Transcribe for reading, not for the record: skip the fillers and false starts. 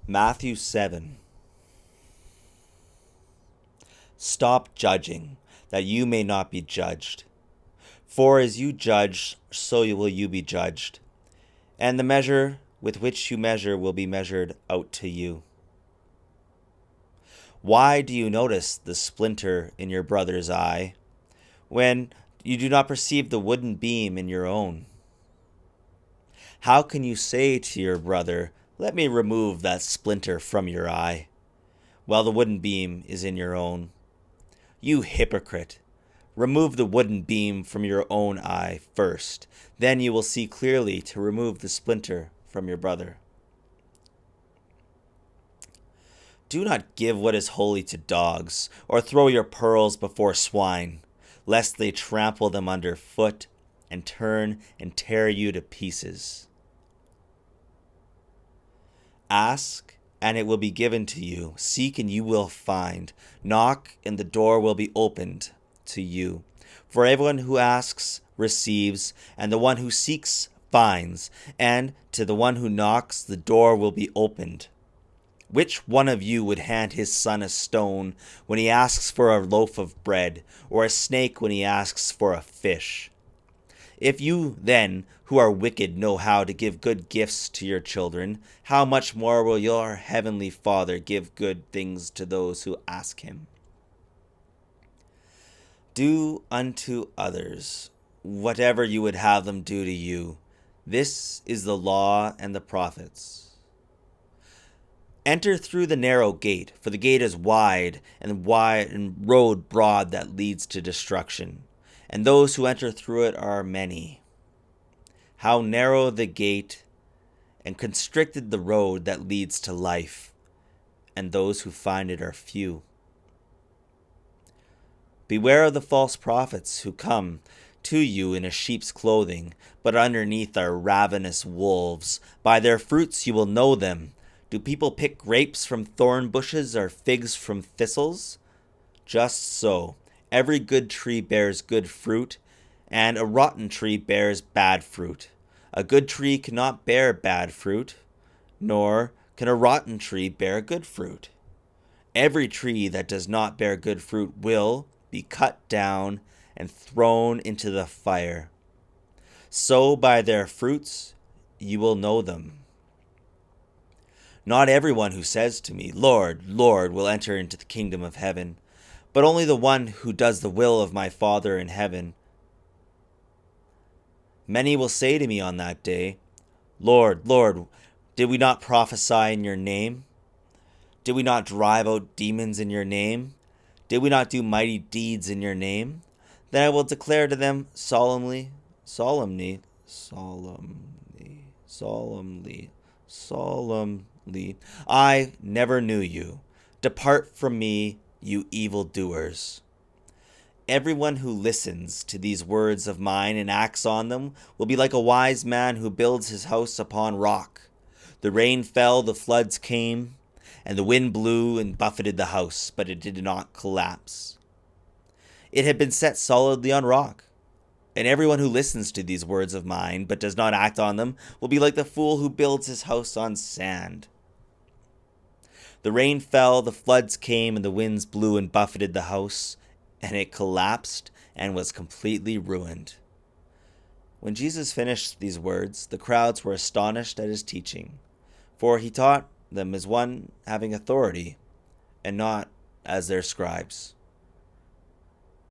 Matthew 7. Stop judging, that you may not be judged. For as you judge, so will you be judged. And the measure with which you measure will be measured out to you. Why do you notice the splinter in your brother's eye, when you do not perceive the wooden beam in your own? How can you say to your brother, "Let me remove that splinter from your eye," while the wooden beam is in your own? You hypocrite! Remove the wooden beam from your own eye first, then you will see clearly to remove the splinter from your brother. Do not give what is holy to dogs, or throw your pearls before swine, lest they trample them under foot and turn and tear you to pieces. Ask, and it will be given to you. Seek, and you will find. Knock, and the door will be opened to you. For everyone who asks receives, and the one who seeks finds, and to the one who knocks the door will be opened. Which one of you would hand his son a stone when he asks for a loaf of bread, or a snake when he asks for a fish? If you then, who are wicked, know how to give good gifts to your children, how much more will your heavenly Father give good things to those who ask him? Do unto others whatever you would have them do to you. This is the law and the prophets. Enter through the narrow gate, for the gate is wide and road broad that leads to destruction, and those who enter through it are many. How narrow the gate, and constricted the road that leads to life, and those who find it are few. Beware of the false prophets who come to you in a sheep's clothing, but underneath are ravenous wolves. By their fruits you will know them. Do people pick grapes from thorn bushes or figs from thistles? Just so, every good tree bears good fruit, and a rotten tree bears bad fruit. A good tree cannot bear bad fruit, nor can a rotten tree bear good fruit. Every tree that does not bear good fruit will be cut down and thrown into the fire. So by their fruits you will know them. Not everyone who says to me, "Lord, Lord," will enter into the kingdom of heaven, but only the one who does the will of my Father in heaven. Many will say to me on that day, "Lord, Lord, did we not prophesy in your name? Did we not drive out demons in your name? Did we not do mighty deeds in your name?" Then I will declare to them solemnly, "I never knew you. Depart from me, you evildoers." Everyone who listens to these words of mine and acts on them will be like a wise man who builds his house upon rock. The rain fell, the floods came, and the wind blew and buffeted the house, but it did not collapse. It had been set solidly on rock. And everyone who listens to these words of mine but does not act on them will be like the fool who builds his house on sand. The rain fell, the floods came, and the winds blew and buffeted the house, and it collapsed and was completely ruined. When Jesus finished these words, the crowds were astonished at his teaching, for he taught them as one having authority, and not as their scribes.